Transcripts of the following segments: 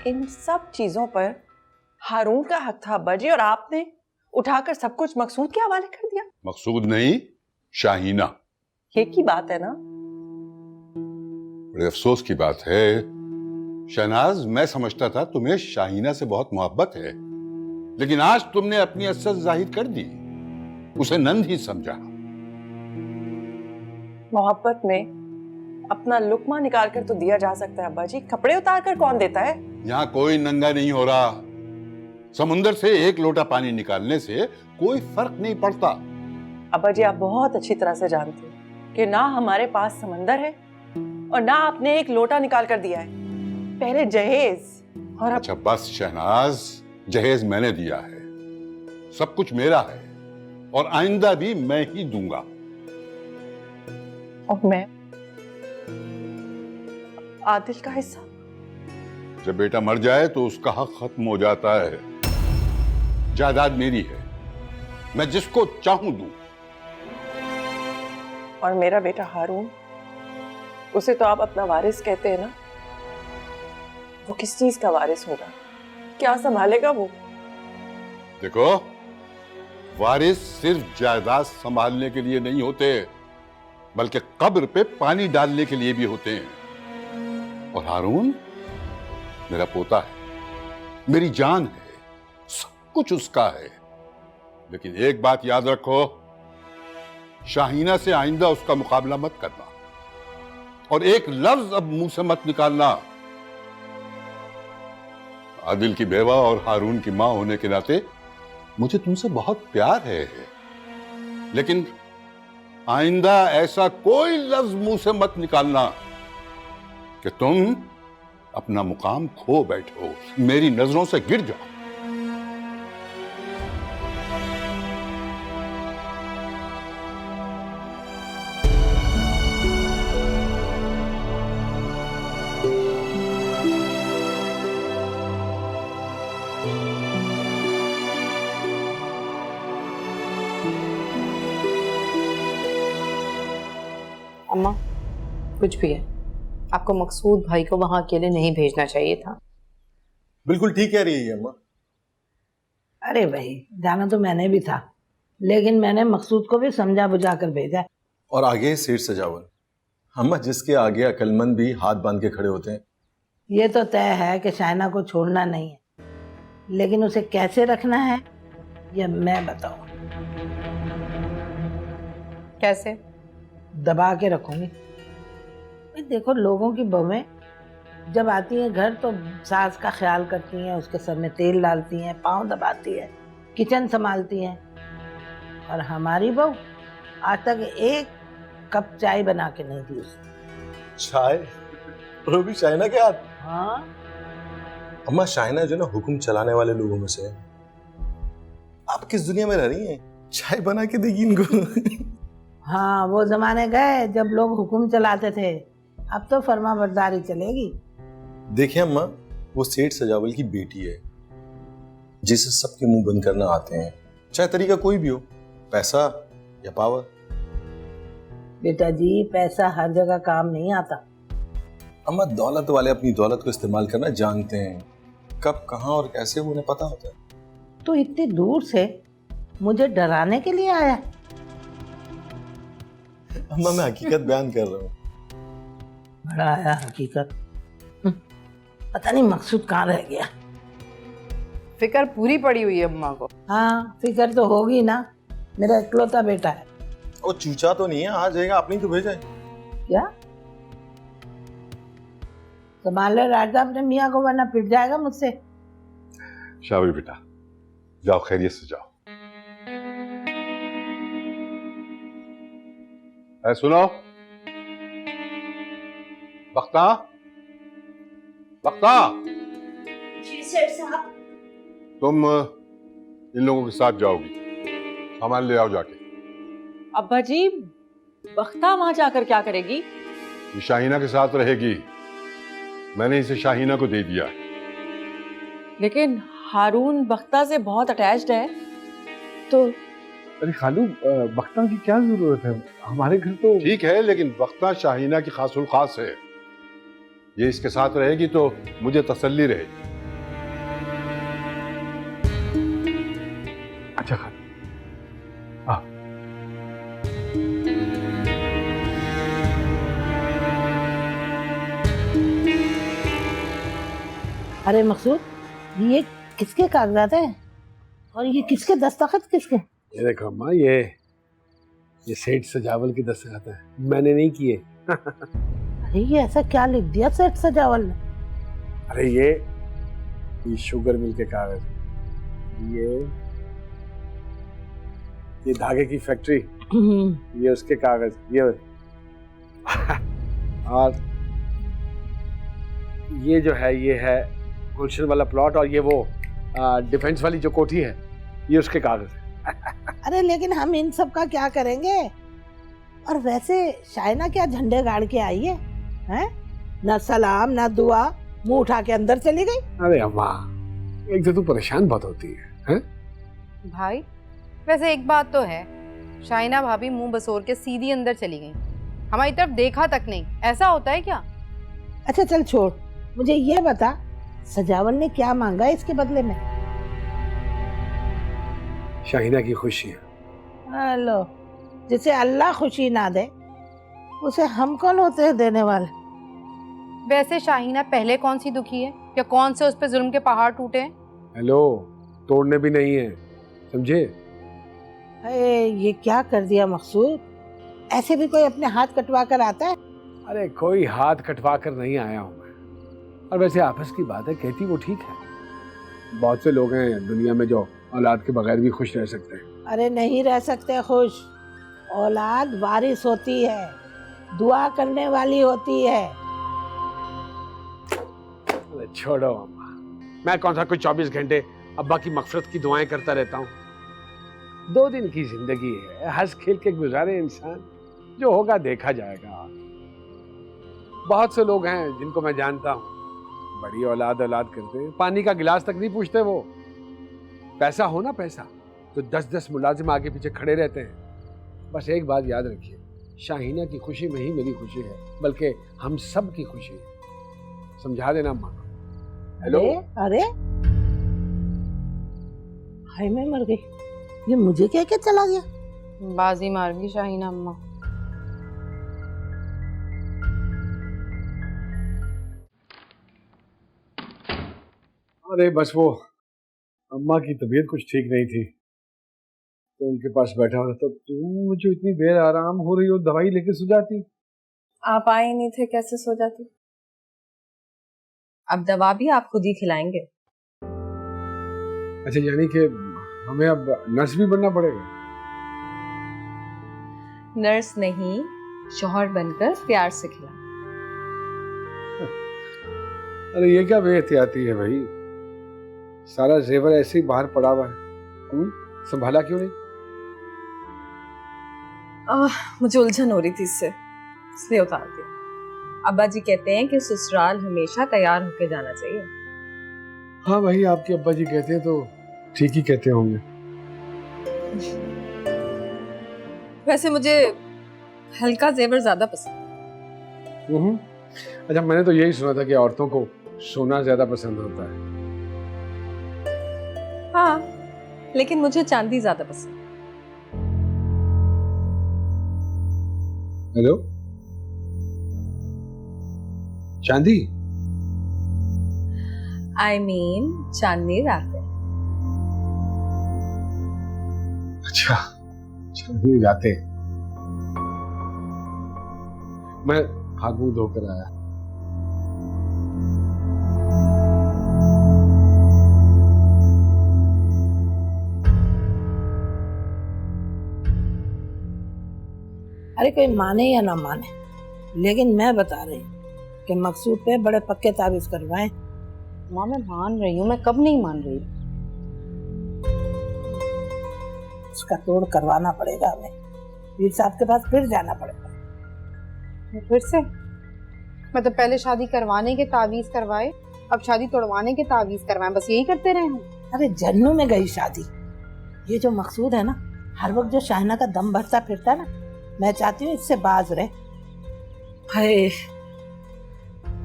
इन सब चीजों पर हारून का हक था अब्बा जी, और आपने उठाकर सब कुछ मकसूद के हवाले कर दिया। मकसूद नहीं, शाहीना। एक ही बात है ना। बड़े अफसोस की बात है शहनाज, मैं समझता था तुम्हें शाहीना से बहुत मोहब्बत है, लेकिन आज तुमने अपनी असर जाहिर कर दी, उसे नंद ही समझा। मोहब्बत में अपना लुक्मा निकाल कर तो दिया जा सकता है अब्बा जी, कपड़े उतार कर कौन देता है? यहाँ कोई नंगा नहीं हो रहा। समुंदर से एक लोटा पानी निकालने से कोई फर्क नहीं पड़ता। अब्बा जी, आप बहुत अच्छी तरह से जानते हैं कि ना हमारे पास समंदर है और ना आपने एक लोटा निकाल कर दिया है। पहले जहेज और अच्छा बस शहनाज, जहेज मैंने दिया है, सब कुछ मेरा है और आइंदा भी मैं ही दूंगा। और मैं आदिल का हिस्सा? जब बेटा मर जाए तो उसका हक खत्म हो जाता है। जायदाद मेरी है, मैं जिसको चाहूं दूं। और मेरा बेटा हारून, उसे तो आप अपना वारिस कहते हैं ना, वो किस चीज का वारिस होगा? क्या संभालेगा वो? देखो, वारिस सिर्फ जायदाद संभालने के लिए नहीं होते, बल्कि कब्र पे पानी डालने के लिए भी होते हैं। और हारून मेरा पोता है, मेरी जान है, सब कुछ उसका है। लेकिन एक बात याद रखो, शाहीना से आइंदा उसका मुकाबला मत करना और एक लफ्ज अब मुंह से मत निकालना। आदिल की बेवा और हारून की मां होने के नाते मुझे तुमसे बहुत प्यार है, लेकिन आइंदा ऐसा कोई लफ्ज मुंह से मत निकालना कि तुम अपना मुकाम खो बैठो, मेरी नजरों से गिर जाओ। अम्मा, कुछ भी है, आपको मकसूद भाई को वहां अकेले नहीं भेजना चाहिए था। बिल्कुल ठीक कह रही है अम्मा। अरे भाई, जाना तो मैंने भी था, लेकिन मैंने मकसूद को भी समझा बुझा कर भेजा। और आगे सेठ सजावल, अम्मा जिसके आगे अक्लमंद भी हाथ बांध के खड़े होते हैं। ये तो तय है कि शाइना को छोड़ना नहीं है, लेकिन उसे कैसे रखना है ये मैं बताऊं। कैसे? दबा के रखूंगी। भाई देखो, लोगों की बहुएं जब आती हैं घर तो सास का ख्याल करती हैं, उसके सर में तेल डालती हैं, पाँव दबाती हैं, किचन संभालती हैं, और हमारी बहू आज तक एक कप चाय बना के नहीं दी उसे। चाय? वो भी शाइना के हाथ? हाँ अम्मा, शाइना जो ना हुक्म चलाने वाले लोगों में से है। आप किस दुनिया में रह रही हैं? चाय बना के देगी इनको? हाँ, वो जमाने गए जब लोग हुक्म चलाते थे, अब तो फर्मा बरदारी चलेगी। देखिए अम्मा, वो सेठ सजावल की बेटी है जिसे सबके मुंह बंद करना आते हैं, चाहे तरीका कोई भी हो, पैसा या पावर। बेटा जी, पैसा हर जगह काम नहीं आता। अम्मा, दौलत वाले अपनी दौलत को इस्तेमाल करना जानते हैं, कब कहाँ और कैसे वो उन्हें पता होता है। तो इतनी दूर से मुझे डराने के लिए आया? अम्मा, मैं हकीकत बयान कर रहा हूँ। बड़ा आया हकीकत। पता नहीं मकसूद कहाँ रह गया। फिक्र पूरी पड़ी हुई है अम्मा को। हाँ, फिक्र तो होगी ना, मेरा इकलौता बेटा है। वो चूचा तो नहीं है, आ जाएगा, आपने तो भेजा है। क्या संभाल ले राजा अपने मियाँ को, वरना पिट जाएगा मुझसे। शाबाश बेटा, जाओ खैरियत से जाओ। सुनो बख्ता, बख्ता, जी सेठ साहब। तुम इन लोगों के साथ जाओगी, सामान ले आओ जाके। अब्बा जी, बख्ता वहां जाकर क्या करेगी? ये शाहीना के साथ रहेगी, मैंने इसे शाहीना को दे दिया है। लेकिन हारून बख्ता से बहुत अटैच्ड है, तो अरे खालू, बख्ता की क्या जरूरत है, हमारे घर तो ठीक है, लेकिन बख्ता शाहीना की खासुल खास है, ये इसके साथ रहेगी तो मुझे तसल्ली रहेगी। अच्छा खान आ अरे मकसूद, ये किसके कागजात है और ये किसके दस्तखत किसके? ये देखो अम्मा, ये सेठ सजावल की दस्तखत है, मैंने नहीं किए। अरे ये ऐसा क्या लिख दिया सेठ सजावल ने? अरे ये शुगर मिल के कागज, ये धागे की फैक्ट्री, ये उसके कागज, ये और ये जो है ये है गुलशन वाला प्लॉट, और ये वो डिफेंस वाली जो कोठी है ये उसके कागज है। अरे लेकिन हम इन सब का क्या करेंगे? और वैसे शाइना क्या झंडे गाड़ के आई है, हैं? ना सलाम ना दुआ, मुंह उठा के अंदर चली गई। अरे अम्मा, एक तो तू परेशान बहुत होती है? भाई वैसे एक बात तो है, शाइना भाभी मुंह बसोर के सीधी अंदर चली गई, हमारी तरफ देखा तक नहीं। ऐसा होता है क्या? अच्छा चल छोड़, मुझे ये बता सजावल ने क्या मांगा है इसके बदले में? शाहिना की खुशी है। हेलो, जिसे अल्लाह खुशी ना दे उसे हम कौन होते हैं देने वाले? वैसे शाहिना पहले कौन सी दुखी है, या कौन से उस पे जुल्म के पहाड़ टूटे हैं? हेलो, तोड़ने भी नहीं है, समझे? अरे ये क्या कर दिया मकसूद? ऐसे भी कोई अपने हाथ कटवा कर आता है? अरे कोई हाथ कटवा कर नहीं आया हूं मैं, और वैसे आपस की बात है, कहती वो ठीक है। बहुत से लोग हैं दुनिया में जो औलाद के बगैर भी खुश रह सकते हैं। अरे नहीं रह सकते खुश। औलाद वारिस होती है, दुआ करने वाली होती है। अरे छोड़ो अम्मा, मैं कौन सा कोई 24 घंटे अब्बा की मगफिरत की दुआएं करता रहता हूँ। 2 दिन की जिंदगी है, हंस खेल के गुजारे इंसान, जो होगा देखा जाएगा। बहुत से लोग हैं जिनको मैं जानता हूँ, बड़ी औलाद करते हैं, पानी का गिलास तक नहीं पूछते वो। पैसा हो ना पैसा, तो 10-10 मुलाजिम आगे पीछे खड़े रहते हैं। बस एक बात याद रखिए, शाहीना की खुशी में ही मेरी खुशी है, बल्कि हम सब की खुशी है। समझा देना अम्मा। हेलो, अरे हाय मैं मर गई, ये मुझे क्या क्या चला गया? बाजी मार गई शाहीना अम्मा। अरे बस वो अम्मा की तबीयत कुछ ठीक नहीं थी, तो उनके पास बैठा हुआ था। तुम जो इतनी देर आराम हो रही हो, दवाई लेके सो जाती। आप आए नहीं थे, कैसे सो जाती? अब दवा भी आप खुद ही खिलाएंगे? अच्छा, यानी कि हमें अब नर्स भी बनना पड़ेगा? नर्स नहीं, शौहर बनकर प्यार से खिला। अरे ये क्या बेहतियाती है भाई, सारा जेवर ऐसे ही बाहर पड़ा हुआ है, संभाला क्यों नहीं? मुझे उलझन हो रही थी इससे, इसलिए उतार दिया। अब्बा जी कहते हैं कि ससुराल हमेशा तैयार होकर जाना चाहिए। हाँ भाई, आपके अब्बा जी कहते हैं तो ठीक ही कहते होंगे। वैसे मुझे हल्का जेवर ज्यादा पसंद। अच्छा, मैंने तो यही सुना था कि औरतों को सोना ज्यादा पसंद होता है। हाँ, लेकिन मुझे चांदी ज्यादा पसंद। हेलो, चांदी? I mean चांदनी रातें। अच्छा, चांदनी रातें। मैं हाथ मुंह धोकर आया। अरे कोई माने या ना माने, लेकिन मैं बता रही हूँ कि मकसूद पे बड़े पक्के ताबीज करवाएं। माँ मैं मान रही हूँ, मैं कब नहीं मान रही। उसका तोड़ करवाना पड़ेगा हमें, पीर साहब के पास फिर जाना पड़ेगा। फिर से? मतलब पहले शादी करवाने के तावीज करवाए, अब शादी तोड़वाने के तावीज करवाए, बस यही करते रहे हम। अरे जन्नू में गई शादी। ये जो मकसूद है ना, हर वक्त जो शाहिना का दम भरता फिरता है ना, मैं चाहती हूँ इससे बाज रहे। हाय,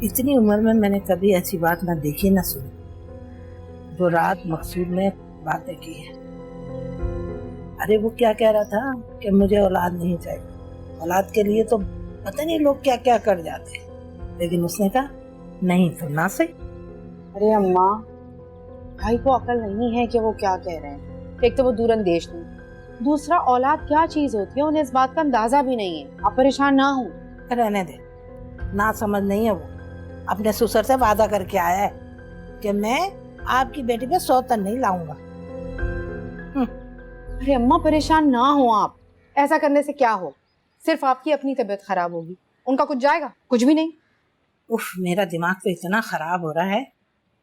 इतनी उम्र में मैंने कभी ऐसी बात ना देखी ना सुनी जो रात मकसूद ने बातें की है। अरे वो क्या कह रहा था कि मुझे औलाद नहीं चाहिए, औलाद के लिए तो पता नहीं लोग क्या क्या कर जाते हैं, लेकिन उसने कहा नहीं तो ना सही। अरे अम्मा, भाई को अकल नहीं है कि वो क्या कह रहे हैं। एक तो वो दूरंदेश नहीं, दूसरा औलाद क्या चीज होती है उन्हें इस बात का अंदाजा भी नहीं है। आप परेशान ना हो। रहने दे, ना समझ नहीं है वो। अपने ससुर से वादा करके आया है कि मैं आपकी बेटी पे सौतन नहीं लाऊंगा। अरे अम्मा परेशान ना हो आप, ऐसा करने से क्या हो, सिर्फ आपकी अपनी तबीयत खराब होगी, उनका कुछ जाएगा? कुछ भी नहीं। उफ, मेरा दिमाग तो इतना खराब हो रहा है,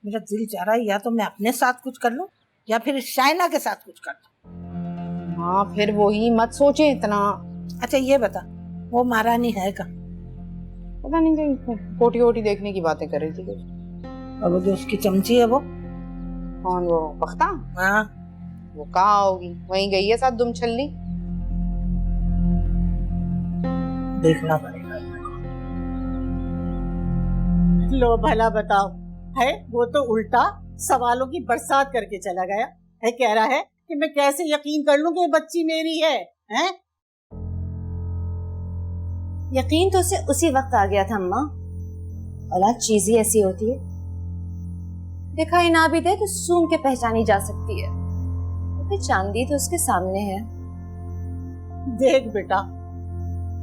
मेरा दिल चाह रहा है या तो मैं अपने साथ कुछ कर लूं या फिर शाइना के साथ कुछ कर लूं। हाँ फिर वही, मत सोचे इतना। अच्छा ये बता, वो महारानी है का? पता नहीं, कहीं कोटी वोटी देखने की बातें कर रही थी कुछ। और वो जो उसकी चमची है वो कौन? वो बख्ता? हाँ, वो कहाँ होगी, वहीं गई है साथ दुम छलनी। देखना पड़ेगा। लो भला बताओ, है वो तो उल्टा सवालों की बरसात करके चला गया है। कह रहा है कि मैं कैसे यकीन कर लूं कि ये बच्ची मेरी है, हैं? यकीन तो उसे उसी वक्त आ गया था अम्मा, औलाद चीज ही ऐसी होती है, दिखाई ना भी दे तो सूंघ के पहचानी जा सकती है। तो चांदी तो उसके सामने है। देख बेटा,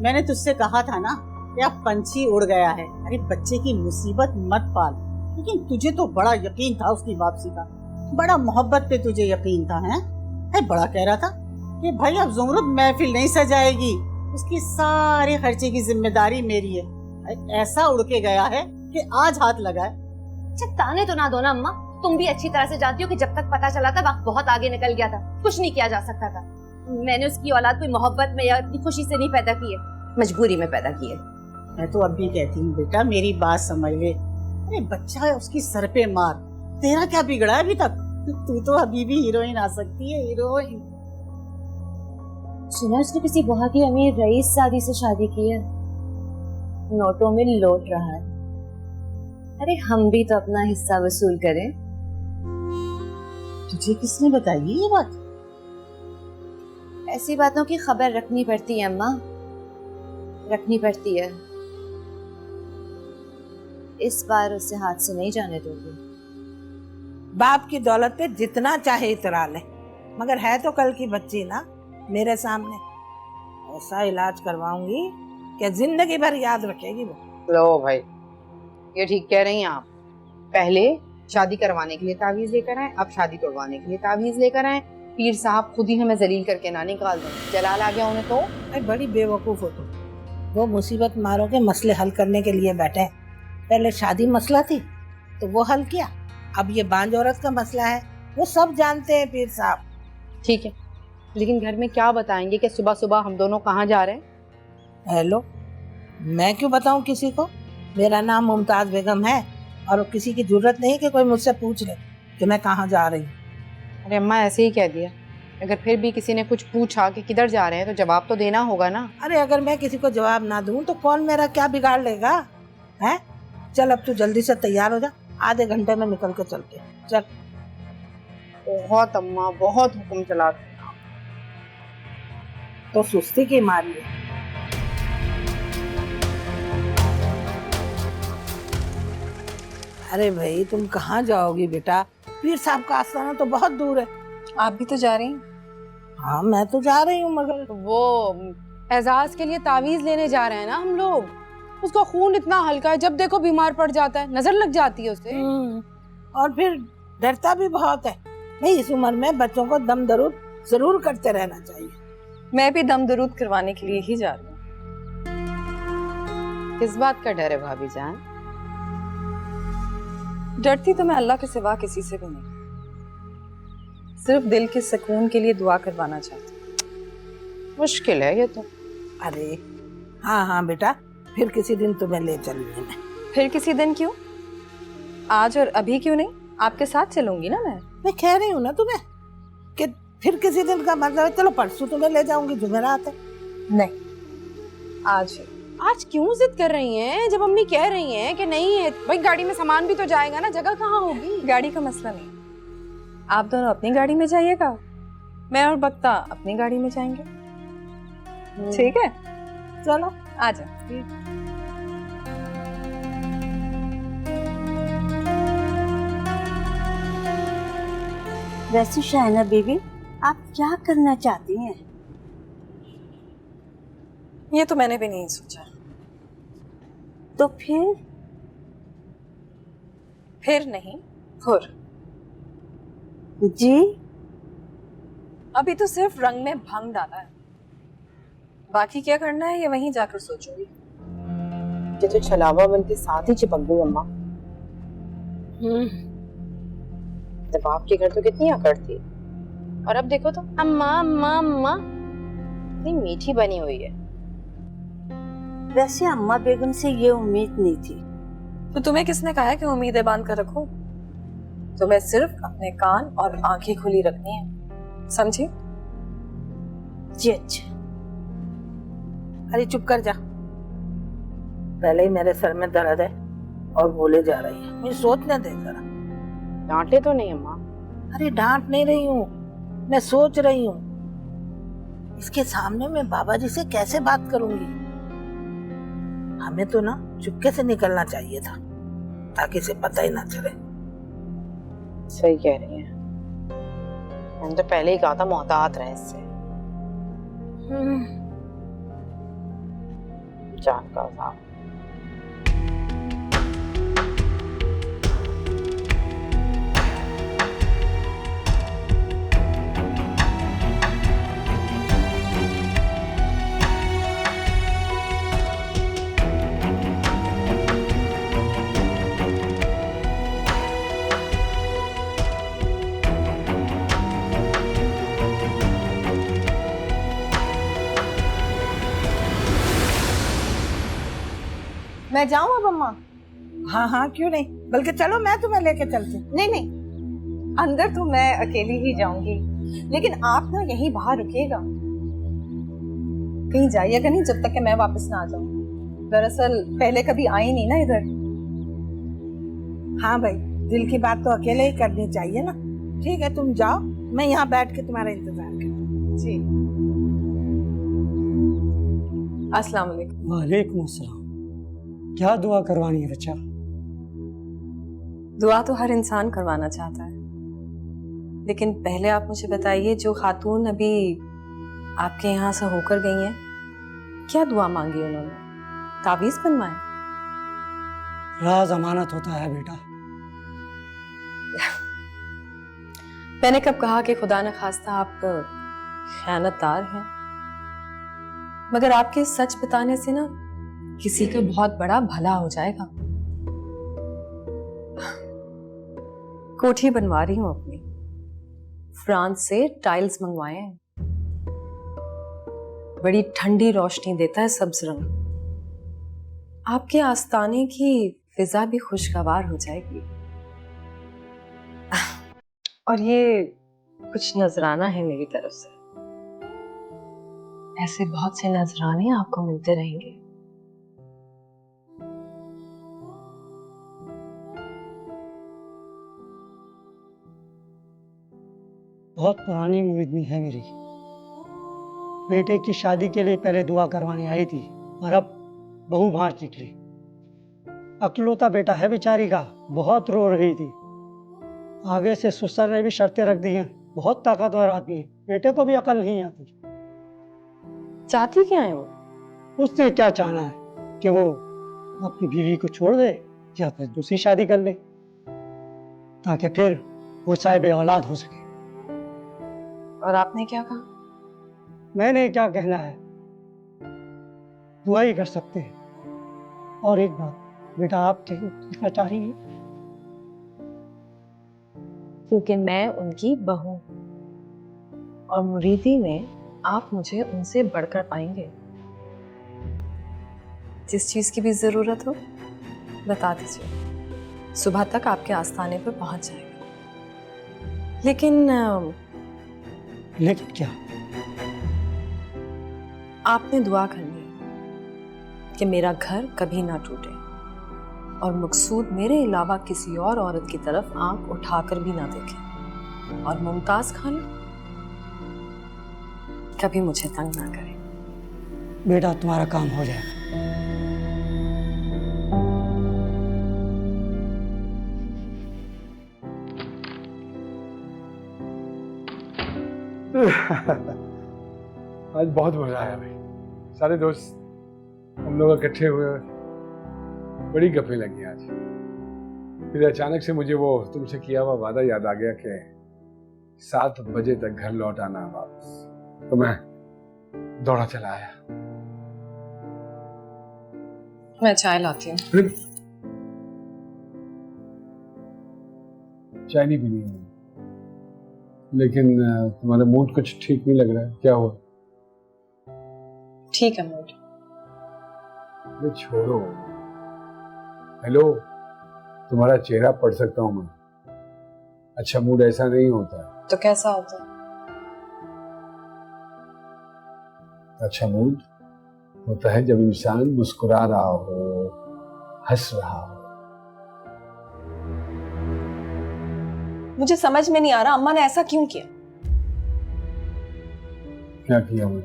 मैंने तुझसे कहा था ना कि अब पंछी उड़ गया है, अरे बच्चे की मुसीबत मत पाल। लेकिन तुझे तो बड़ा यकीन था उसकी वापसी का, बड़ा मोहब्बत पे तुझे यकीन था, हैं? है बड़ा कह रहा था कि भाई अब ज़ुमरुद महफिल नहीं सजाएगी, उसकी सारे खर्चे की जिम्मेदारी मेरी है। ऐसा उड़ के गया है कि आज हाथ लगा है। अच्छा ताने तो ना दो ना अम्मा, तुम भी अच्छी तरह से जानती हो कि जब तक पता चला था वक्त बहुत आगे निकल गया था, कुछ नहीं किया जा सकता था। मैंने उसकी औलाद कोई मोहब्बत में या अपनी खुशी से नहीं पैदा की है, मजबूरी में पैदा की है। मैं तो अब भी कहती हूँ बेटा, मेरी बात समझ ले। अरे बच्चा है, उसकी सर पे मार, तेरा क्या बिगड़ा है अभी तक? तू तो अभी भी हीरोइन आ सकती है, हीरोइन। सुना उसने किसी बहुत ही अमीर रईस शादी से शादी की है, नोटों में लौट रहा है। अरे हम भी तो अपना हिस्सा वसूल करें। तुझे किसने बताई ये बात? ऐसी बातों की खबर रखनी पड़ती है अम्मा, रखनी पड़ती है। इस बार उसे हाथ से नहीं जाने दोगे। बाप की दौलत पे जितना चाहे इतरा ले, मगर है तो कल की बच्ची ना मेरे सामने। ऐसा इलाज करवाऊंगी कि जिंदगी भर याद रखेगी वो। लो भाई, ये ठीक कह रही हैं आप। पहले शादी करवाने के लिए तावीज लेकर आए, अब शादी तोड़वाने के लिए तावीज लेकर आए। पीर साहब खुद ही हमें जलील करके ना निकाल दें। जलाल आ गया उन्हें तो। अरे बड़ी बेवकूफ हो तुम। वो मुसीबत मारों के मसले हल करने के लिए बैठे हैं। पहले शादी मसला थी तो वो हल किया, अब ये बांझ औरत का मसला है, वो सब जानते हैं पीर साहब। ठीक है, लेकिन घर में क्या बताएंगे कि सुबह सुबह हम दोनों कहाँ जा रहे हैं? हेलो, मैं क्यों बताऊं किसी को? मेरा नाम मुमताज बेगम है और किसी की जरूरत नहीं कि कोई मुझसे पूछ ले कि मैं कहाँ जा रही हूँ। अरे अम्मा ऐसे ही कह दिया, अगर फिर भी किसी ने कुछ पूछा कि किधर जा रहे हैं तो जवाब तो देना होगा ना। अरे अगर मैं किसी को जवाब ना दूं तो कौन मेरा क्या बिगाड़ लेगा, है? चल अब तू जल्दी से तैयार हो जा, आधे घंटे में निकल के चलते हैं। चल। बहुत अम्मा, बहुत हुक्म चलाते हैं आप। तो सुस्ती की मारी है। अरे भाई तुम कहाँ जाओगी बेटा? पीर साहब का आस्थाना तो बहुत दूर है। आप भी तो जा रही हैं? हाँ मैं तो जा रही हूँ, मगर वो एजाज के लिए तावीज लेने जा रहे हैं ना हम लोग। उसका खून इतना हल्का है, जब देखो बीमार पड़ जाता है, नजर लग जाती है उसे। और फिर डरता भी बहुत है। नहीं, इस उम्र में बच्चों को दम दरूद जरूर करते रहना चाहिए। मैं भी दम दरूद करवाने के लिए ही जा रही हूँ। किस बात का डर है भाभी जान? डरती तो मैं अल्लाह के सिवा किसी से भी नहीं, सिर्फ दिल के सुकून के लिए दुआ करवाना चाहती हूँ। मुश्किल है ये तो। अरे हाँ हाँ बेटा, फिर किसी दिन तुम्हें ले चलूंगी मैं। फिर किसी दिन क्यों? आज और अभी क्यों नहीं? आपके साथ चलूंगी ना मैं कह रही हूँ ना तुम्हें कि फिर किसी दिन का मतलब है। चलो परसों तुम्हें ले जाऊंगी, जुमेरात है। नहीं, आज ही। आज क्यों जिद कर रही हैं जब अम्मी कह रही हैं कि नहीं है? भाई गाड़ी में सामान भी तो जाएगा ना, जगह कहाँ होगी? गाड़ी का मसला नहीं, आप दोनों अपनी गाड़ी में जाइएगा, मैं और बक्ता अपनी गाड़ी में जाएंगे। ठीक है, चलो। आ जा। वैसे शाहना बीबी, आप क्या करना चाहती हैं? ये तो मैंने भी नहीं सोचा। तो फिर नहीं, हुर। जी? अभी तो सिर्फ रंग में भंग डाला है, बाकी क्या करना है ये वहीं जाकर सोचूंगी। ये तो छलावा बन के साथ ही चिपक गई अम्मा। जब आपके घर तो कितनी अकड़ थी, और अब देखो तो अम्मा अम्मा अम्मा इतनी मीठी बनी हुई है। वैसे अम्मा बेगम से ये उम्मीद नहीं थी। तो तुम्हें किसने कहा है कि उम्मीदें बांध कर रखो? तुम्हें सिर्फ अपने कान और आंखें खुली रखनी है, समझी? जी अच्छा। अरे चुप कर जा, पहले ही मेरे सर में दर्द है और बोले जा रही है। मुझे सोचने दे जरा। डांटे तो नहीं अम्मा? अरे डांट नहीं रही हूँ, मैं सोच रही हूँ इसके सामने मैं बाबा जी से कैसे बात करूंगी। हमें तो ना चुपके से निकलना चाहिए था ताकि इसे पता ही ना चले। सही कह रही हैं, मैंने तो पहले ही कहा था मोहतात रहे इससे। जान का साहब। मैं जाऊं अब अम्मा? हाँ हाँ क्यों नहीं, बल्कि चलो मैं तुम्हें लेके चलती। नहीं, अंदर तो मैं अकेली ही जाऊंगी, लेकिन आप ना यहीं बाहर रुकिएगा, कहीं जाइएगा नहीं जब तक कि मैं वापस ना आ जाऊं। दरअसल पहले कभी आई नहीं ना इधर। हाँ भाई, दिल की बात तो अकेले ही करनी चाहिए ना। ठीक है तुम जाओ, मैं यहाँ बैठ के तुम्हारा इंतजार करूँ। जी। अस्सलाम वालेकुम। वालेकुम अस्सलाम। क्या दुआ करवानी है बच्चा? दुआ तो हर इंसान करवाना चाहता है, लेकिन पहले आप मुझे बताइए, जो खातून अभी आपके यहाँ से होकर गई हैं, क्या दुआ मांगी उन्होंने? ताबीज बनवाए? राज अमानत होता है बेटा। मैंने कब कहा कि खुदा न खास्ता आप खयानतदार हैं, मगर आपके सच बताने से ना किसी का बहुत बड़ा भला हो जाएगा। कोठी बनवा रही हूं अपनी, फ्रांस से टाइल्स मंगवाए हैं, बड़ी ठंडी रोशनी देता है सब्ज रंग। आपके आस्ताने की फिजा भी खुशगवार हो जाएगी। और ये कुछ नजराना है मेरी तरफ से, ऐसे बहुत से नजराने आपको मिलते रहेंगे। बहुत पुरानी उम्मीद है मेरी। बेटे की शादी के लिए पहले दुआ करवाने आई थी और अब बहू भांज निकली। अकलौता बेटा है बेचारी का, बहुत रो रही थी। आगे से ससुर ने भी शर्तें रख दी हैं, बहुत ताकतवर आदमी है, बेटे को भी अकल नहीं आती। चाहती क्या है वो? उसने क्या चाहना है कि वो अपनी बीवी को छोड़ दे या फिर दूसरी शादी कर ले, ताकि फिर वो साहिब औलाद हो सके। और आपने क्या कहा? मैंने क्या कहना है, दुआ ही कर सकते हैं। और एक बात बेटा, आप क्या चाह रही हैं? क्योंकि मैं उनकी बहू और मुरीदी में आप मुझे उनसे बढ़कर पाएंगे। जिस चीज की भी जरूरत हो बता दीजिए, सुबह तक आपके आस्थाने पर पहुंच जाएगा। लेकिन क्या? आपने दुआ करनी है कि मेरा घर कभी ना टूटे और मकसूद मेरे अलावा किसी और औरत की तरफ आंख उठाकर भी ना देखे, और मुमताज खान कभी मुझे तंग ना करें। बेटा तुम्हारा काम हो जाएगा। आज बहुत मजा आया भाई, सारे दोस्त हम लोग इकट्ठे हुए, बड़ी गप्पे लगी आज। फिर अचानक से मुझे वो तुमसे किया हुआ वादा याद आ गया कि 7 बजे तक घर लौट आना वापस, तो मैं दौड़ा चला आया। मैं चाय लाती हूँ। चाय नहीं पीनी है, लेकिन तुम्हारा मूड कुछ ठीक नहीं लग रहा है, क्या हुआ? ठीक है मूड। अरे छोड़ो, हेलो, तुम्हारा चेहरा पढ़ सकता हूँ मैं। अच्छा मूड ऐसा नहीं होता। तो कैसा होता है? अच्छा मूड होता है जब इंसान मुस्कुरा रहा हो, हंस रहा हो। मुझे समझ में नहीं आ रहा अम्मा ने ऐसा क्यों किया। क्या किया मैं?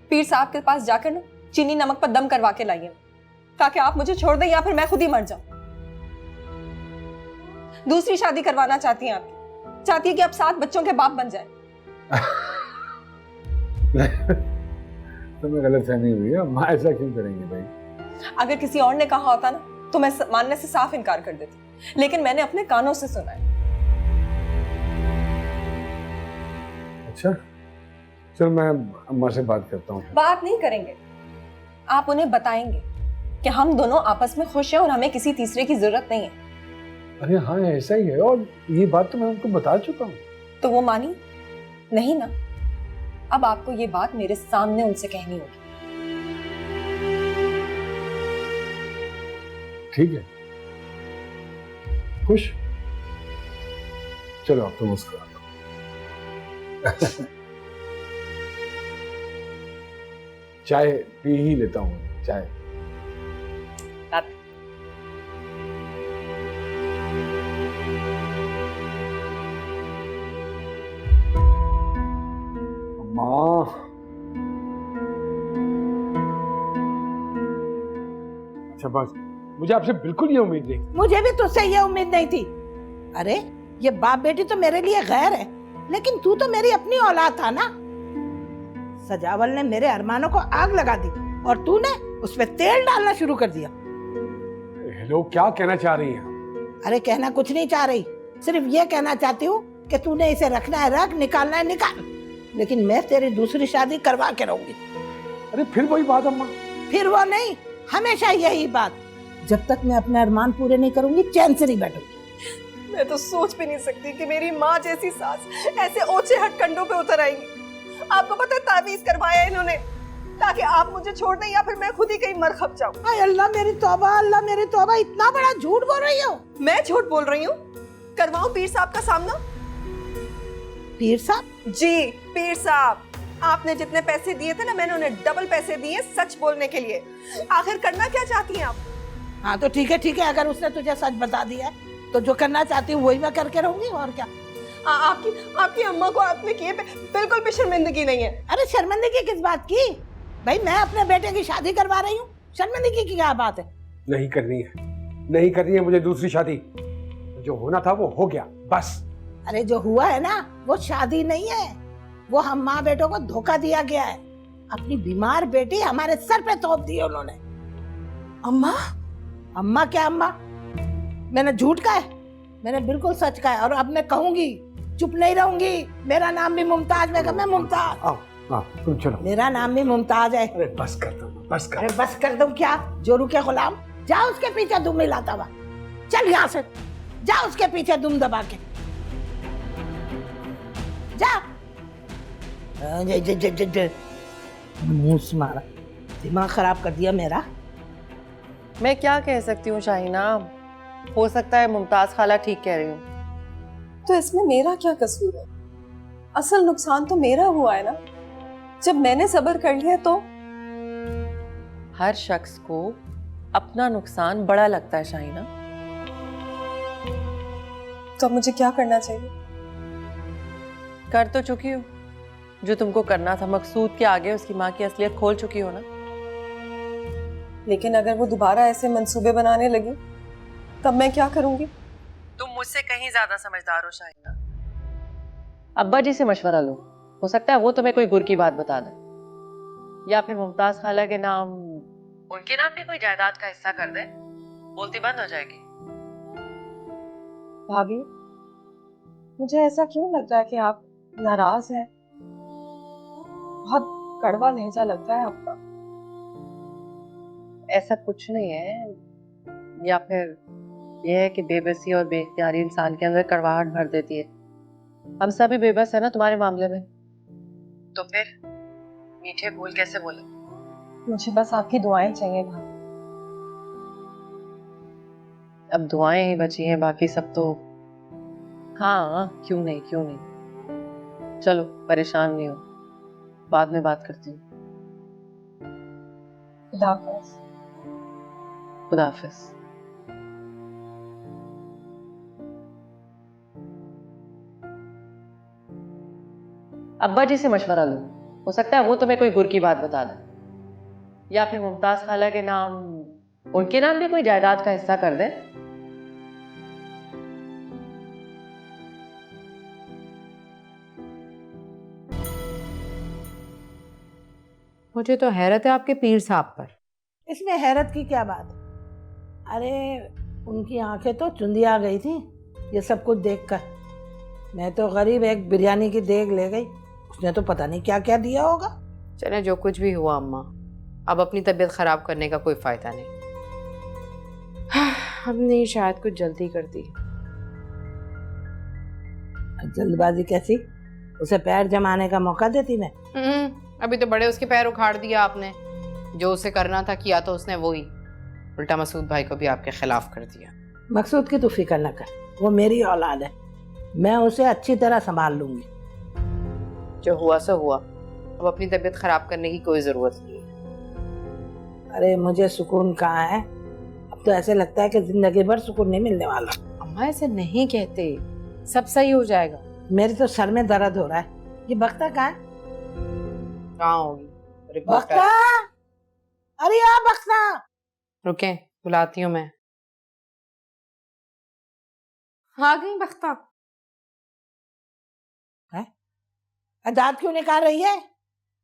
पीर साहब के पास जाकर ना चीनी नमक पर दम करवा के लाइए, ताकि आप मुझे छोड़ दें या फिर मैं खुद ही मर जाऊं। दूसरी शादी करवाना चाहती हैं आपकी, चाहती है कि आप 7 बच्चों के बाप बन जाए। तुम्हें गलतफहमी हुई है, अम्मा ऐसा क्यों करेंगे भाई? अगर किसी और ने कहा होता ना तो मैं मानने से साफ इनकार कर देती, लेकिन मैंने अपने कानों से सुना है। अच्छा चल, मैं अम्मा से बात करता हूँ। बात नहीं करेंगे, आप उन्हें बताएंगे कि हम दोनों आपस में खुश हैं और हमें किसी तीसरे की जरूरत नहीं है। अरे हाँ ऐसा ही है, और ये बात तो मैं उनको बता चुका हूँ। तो वो मानी नहीं ना? अब आपको ये बात मेरे सामने उनसे कहनी होगी। ठीक है, खुश? चलो अब तो मुस्कुरा दो। चाय पी ही लेता हूँ, चाय। अम्मा, अच्छा बस, मुझे आपसे बिल्कुल ये उम्मीद नहीं। मुझे भी तुझसे ये उम्मीद नहीं थी। अरे ये बाप बेटी तो मेरे लिए गैर है, लेकिन तू तो मेरी अपनी औलाद था ना। सजावल ने मेरे अरमानों को आग लगा दी और तूने उस पे तेल डालना शुरू कर दिया। हेलो, क्या कहना चाह रही हैं? अरे कहना कुछ नहीं चाह रही, सिर्फ ये कहना चाहती हूँ कि तूने इसे रखना है रख, निकालना है निकाल, लेकिन मैं तेरी दूसरी शादी करवा के रहूंगी। अरे फिर वही बात अम्मा। फिर वो नहीं, हमेशा यही बात। जब तक मैं अपने अरमान पूरे नहीं करूंगी चैन से नहीं बैठूंगी। मैं तो सोच भी नहीं सकती कि मेरी माँ जैसी सास ऐसे ओछे हथकंडों पे उतर आएंगी। आपको पता है तावीज करवाया इन्होंने ताकि आप मुझे छोड़ दें या फिर मैं खुद ही कहीं मर खप जाऊं। हाय अल्लाह मेरी तौबा, अल्लाह मेरी तौबा, इतना बड़ा झूठ बोल रही हो। मैं झूठ बोल रही हूँ? करवाऊं पीर साहब का सामना? पीर साहब? जी पीर साहब, आपने जितने पैसे दिए थे ना, मैंने उन्हें डबल पैसे दिए सच बोलने के लिए। आखिर करना क्या चाहती हैं आप? हाँ तो ठीक है, अगर उसने तुझे सच बता दिया है तो जो करना चाहती हूँ वही मैं करके रहूंगी, और क्या। आपकी अम्मा को आपने किए पे बिल्कुल भी शर्मिंदगी नहीं है। अरे शर्मिंदगी किस बात की भाई, मैं अपने बेटे की शादी करवा रही हूँ, शर्मिंदगी की क्या बात है? नहीं करनी है मुझे दूसरी शादी। जो होना था वो हो गया, बस। अरे जो हुआ है ना वो शादी नहीं है, वो हम माँ बेटों को धोखा दिया गया है। अपनी बीमार बेटी हमारे सर पे थोप दी है उन्होंने। अम्मा? अम्मा क्या अम्मा? मैंने झूठ कहा है? मैंने बिल्कुल सच कहा है, और अब मैं कहूंगी, चुप नहीं रहूंगी। मेरा नाम भी मुमताज, मैं मुमताज। आओ तुम चलो। मेरा नाम भी मुमताज है। अरे बस कर दो, बस कर। अरे बस कर दूं क्या? जोरू के गुलाम, जा उसके पीछे दुम मिलाता हुआ, चल यहाँ से, जा उसके पीछे दुम दबा के जा। मुंह से मारा, दिमाग खराब कर दिया मेरा। मैं क्या कह सकती हूँ शाहीना, हो सकता है मुमताज खाला ठीक कह रही हूँ। तो इसमें मेरा क्या कसूर है? असल नुकसान तो मेरा हुआ है ना। जब मैंने सब्र कर लिया तो हर शख्स को अपना नुकसान बड़ा लगता है शाहीना। तो अब मुझे क्या करना चाहिए? कर तो चुकी हो जो तुमको करना था। मकसूद के आगे उसकी माँ की असलियत खोल चुकी हो ना। लेकिन अगर वो दोबारा ऐसे मंसूबे बनाने लगी तब मैं क्या करूंगी? तुम मुझसे कहीं ज्यादा समझदार हो शाहिना। अब्बा जी से मशवरा लो, हो सकता है वो तुम्हें कोई गुर की बात बता दे, या फिर मुमताज खाला के नाम उनके नाम पे कोई जायदाद का हिस्सा कर दे, बोलती बंद हो जाएगी। भाभी, मुझे ऐसा क्यों लग रहा है कि आप नाराज हैं? बहुत कड़वा लहजा लगता है आपका। ऐसा कुछ नहीं है, या फिर यह है कि बेबसी और बेख्तियारी इंसान के अंदर कड़वाहट भर देती है। हम सभी बेबस है ना तुम्हारे मामले में, तो फिर मीठे बोल कैसे बोले? मुझे बस आपकी दुआएं चाहिए भाभी। अब दुआएं ही बची हैं, बाकी सब तो हाँ, क्यों नहीं क्यों नहीं। चलो परेशान नहीं हो, बाद में बात करती हूँ। खुदा हाफिज। खुदा हाफिज। अब्बा जी से मशवरा लो, हो सकता है वो तुम्हें कोई गुर की बात बता दे, या फिर मुमताज खाला के नाम उनके नाम भी कोई जायदाद का हिस्सा कर दे। मुझे तो हैरत है आपके पीर साहब पर। इसमें हैरत की क्या बात है? अरे उनकी आंखें तो चुंदी आ गई थी ये सब कुछ देखकर। मैं तो गरीब एक बिरयानी की देग ले गई, उसने तो पता नहीं क्या क्या दिया होगा। चले जो कुछ भी हुआ अम्मा, अब अपनी तबीयत खराब करने का कोई फायदा नहीं। हमने शायद कुछ जल्दी कर दी। जल्दबाजी कैसी? उसे पैर जमाने का मौका देती मैं। अभी तो बड़े उसके पैर उखाड़ दिया आपने। जो उसे करना था किया तो उसने वो ही, उल्टा मसूद भाई को भी आपके खिलाफ कर दिया। मकसूद की तू फिक्र न कर, वो मेरी औलाद है, मैं उसे अच्छी तरह संभाल लूंगी। जो हुआ सो हुआ, अब अपनी तबीयत खराब करने की कोई जरूरत नहीं है। अरे मुझे सुकून कहाँ है, अब तो ऐसे लगता है कि जिंदगी भर सुकून नहीं मिलने वाला। अम्मा ऐसे नहीं कहते, सब सही हो जाएगा। मेरे तो सर में दर्द हो रहा है। ये बख्ता कहाँ है? कहाँ होगी? बख्ता, अरे यार बख्ता। रुके, बुलाती हूँ मैं। आ गई बख्ता। है? दांत क्यों निकाल रही है?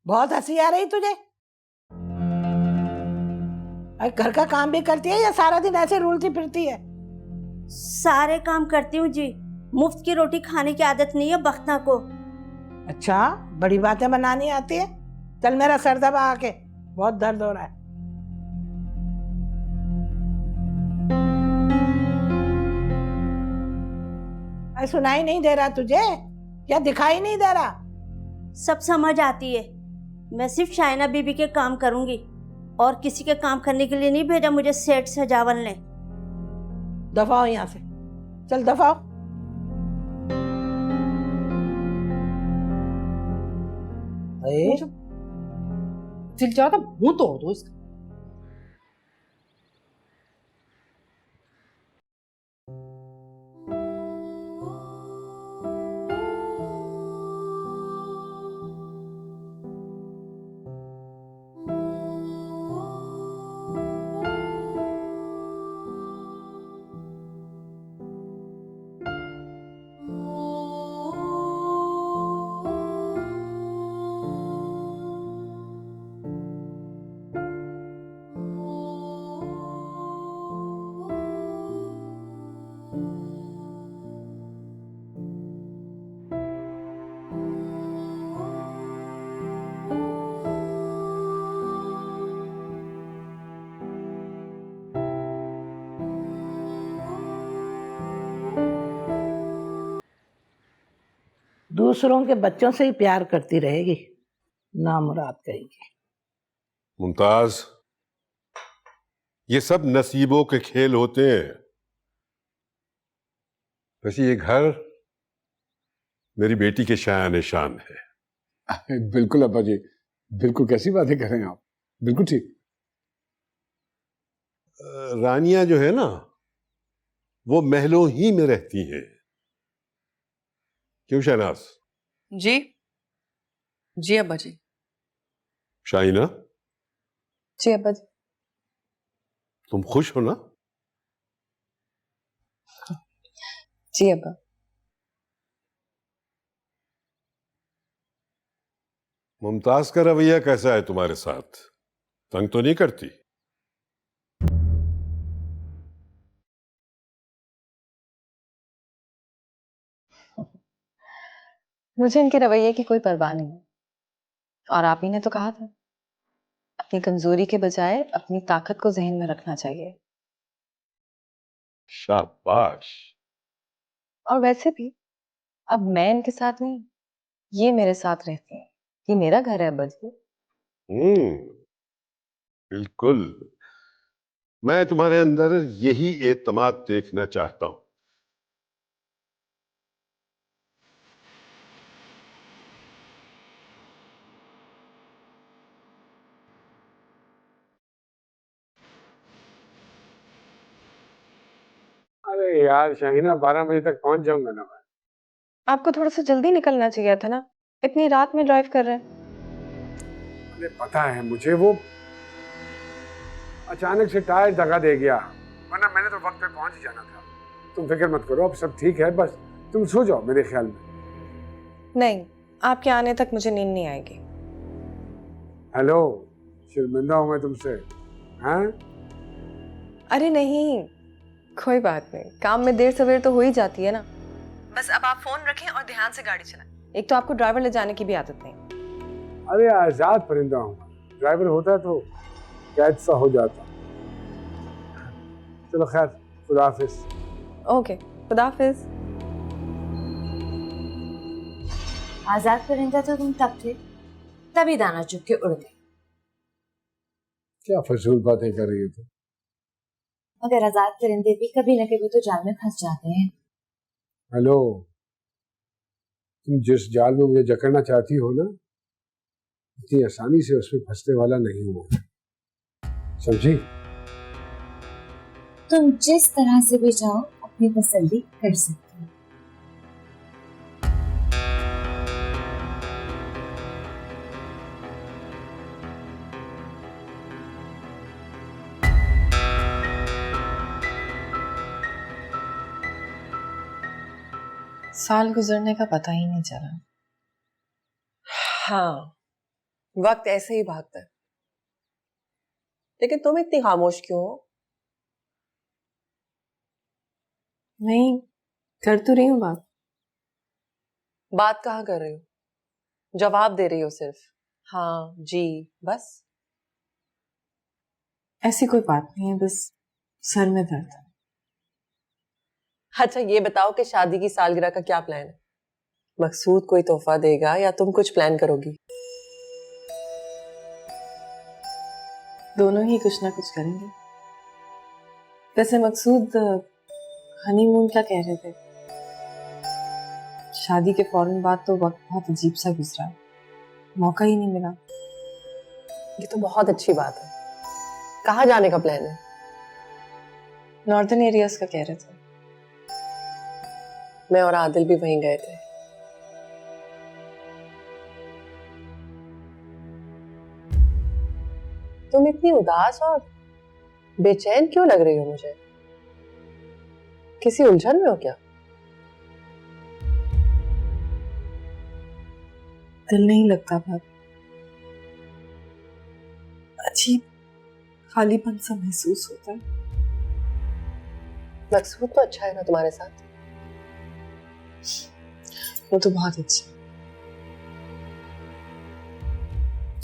बहुत हंसी आ रही तुझे? अरे घर का काम भी करती है या सारा दिन ऐसे रूलती फिरती है? सारे काम करती हूँ जी, मुफ्त की रोटी खाने की आदत नहीं है बख्ता को। अच्छा, बड़ी बातें बनानी आती है। चल मेरा सर दबा आके, बहुत दर्द हो रहा है। अरे सुनाई नहीं दे रहा तुझे? क्या दिखाई नहीं दे रहा? सब समझ आती है, मैं सिर्फ शाइना बीबी के काम करूंगी और किसी के काम करने के लिए नहीं भेजा मुझे सेठ सजावल ने। दफा हो यहाँ से, चल दफा हो। दिल चाहता मुंह तोड़ दो इसका। दूसरों के बच्चों से ही प्यार करती रहेगी, नामुराद कहेगी। मुमताज, ये सब नसीबों के खेल होते हैं। वैसे ये घर मेरी बेटी के शान शान है। बिल्कुल अब्बा जी, बिल्कुल। कैसी बातें कर रहे हैं आप? बिल्कुल ठीक। रानियां जो है ना, वो महलों ही में रहती हैं। क्यों शहनाज? जी जी अब्बा जी। शाहिना, जी अब्बा जी। तुम खुश हो ना? जी अब्बा। मुमताज का रवैया कैसा है तुम्हारे साथ? तंग तो नहीं करती? मुझे इनके रवैये की कोई परवाह नहीं है। और आप ही ने तो कहा था अपनी कमजोरी के बजाय अपनी ताकत को जहन में रखना चाहिए। शाबाश। और वैसे भी अब मैं इनके साथ नहीं, ये मेरे साथ रहती हैं। ये मेरा घर है अब्बा जी। बिल्कुल। मैं तुम्हारे अंदर यही एतमाद देखना चाहता हूं। अरे यार शाहिना, 12 बजे तक पहुंच जाऊंगा ना मैं। आपको थोड़ा सा जल्दी निकलना चाहिए था ना, इतनी रात में ड्राइव कर रहे हैं। अरे पता है मुझे, वो अचानक से टायर दगा दे गया, वरना मैंने तो वक्त पे पहुंच ही जाना था। तुम फिक्र मत करो, अब सब ठीक है, बस तुम सो जाओ मेरे ख्याल में। नहीं, आपके आने तक मुझे नींद नहीं आएगी। हेलो, शर्मिंदा हूं मैं तुमसे। हाँ? अरे नहीं, कोई बात नहीं, काम में देर सवेर तो हो ही जाती है ना। बस अब आप फोन रखें और ध्यान से गाड़ी चलाएं। एक तो आपको ड्राइवर ले जाने की भी आदत नहीं। अरे आजाद परिंदा हूं, ड्राइवर होता तो कैद सा हो जाता। चलो खैर, खुदा हाफिज। ओके, खुदा हाफिज। आजाद परिंदा तो तुम तब थे, तभी दाना चुग के उड़ गए। क्या फजूल बातें कर रही है तुम? मगर आजाद परिंदे भी कभी न कभी तो जाल में फंस जाते हैं। हेलो, तुम जिस जाल में मुझे जकड़ना चाहती हो ना, इतनी आसानी से उसमें फंसने वाला नहीं हूं, समझी? तुम जिस तरह से भी चाहो अपनी तसल्ली कर सकते हो। साल गुजरने का पता ही नहीं चला। हाँ, वक्त ऐसे ही भागता है। लेकिन तुम इतनी खामोश क्यों हो? नहीं, कर तो रही हूँ बात। बात कहाँ कर रही हो? जवाब दे रही हो सिर्फ हाँ जी बस। ऐसी कोई बात नहीं है, बस सर में दर्द है। अच्छा ये बताओ कि शादी की सालगिरह का क्या प्लान है? मकसूद कोई तोहफा देगा या तुम कुछ प्लान करोगी? दोनों ही कुछ ना कुछ करेंगे। वैसे मकसूद हनीमून क्या कह रहे थे? शादी के फौरन बाद तो वक्त बहुत अजीब सा गुजरा, मौका ही नहीं मिला। ये तो बहुत अच्छी बात है। कहाँ जाने का प्लान है? नॉर्दर्न एरियाज का कह रहे थे। मैं और आदिल भी वहीं गए थे। तुम इतनी उदास और बेचैन क्यों लग रही हो मुझे? किसी उलझन में हो क्या? दिल नहीं लगता भाभी, अजीब खालीपन सा महसूस होता है। मकसूद तो अच्छा है ना तुम्हारे साथ? वो तो बहुत अच्छा है,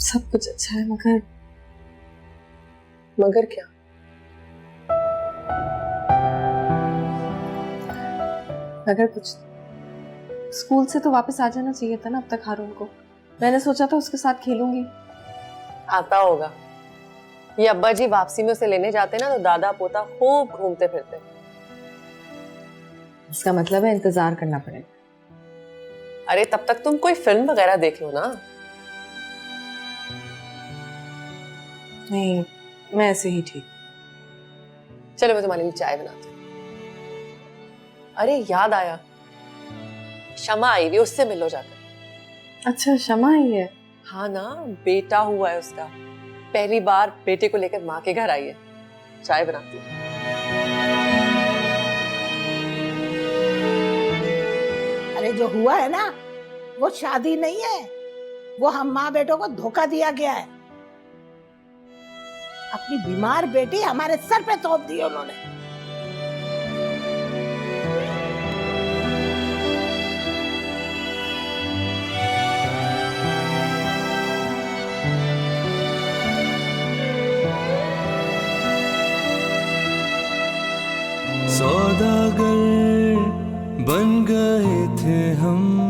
सब कुछ अच्छा है, मगर मगर क्या? मगर कुछ स्कूल से तो वापस आ जाना चाहिए था ना अब तक हारून को। मैंने सोचा था उसके साथ खेलूंगी। आता होगा। ये अब्बा जी वापसी में उसे लेने जाते ना तो दादा पोता खूब घूमते फिरते। इसका मतलब है इंतजार करना पड़ेगा। अरे तब तक तुम कोई फिल्म वगैरह देख लो ना। नहीं, मैं ऐसे ही ठीक। चलो मैं तुम्हारे लिए चाय बनाती हूँ। अरे याद आया, शमा आई हुई, उससे मिलो जाकर। अच्छा, शमा ही है। हाँ ना, बेटा हुआ है उसका। पहली बार बेटे को लेकर माँ के घर आई है। चाय बनाती है। अरे जो हुआ है ना, वो शादी नहीं है, वो हम माँ बेटों को धोखा दिया गया है। अपनी बीमार बेटी हमारे सर पे थोप दी उन्होंने। सौदागर बन गए थे हम।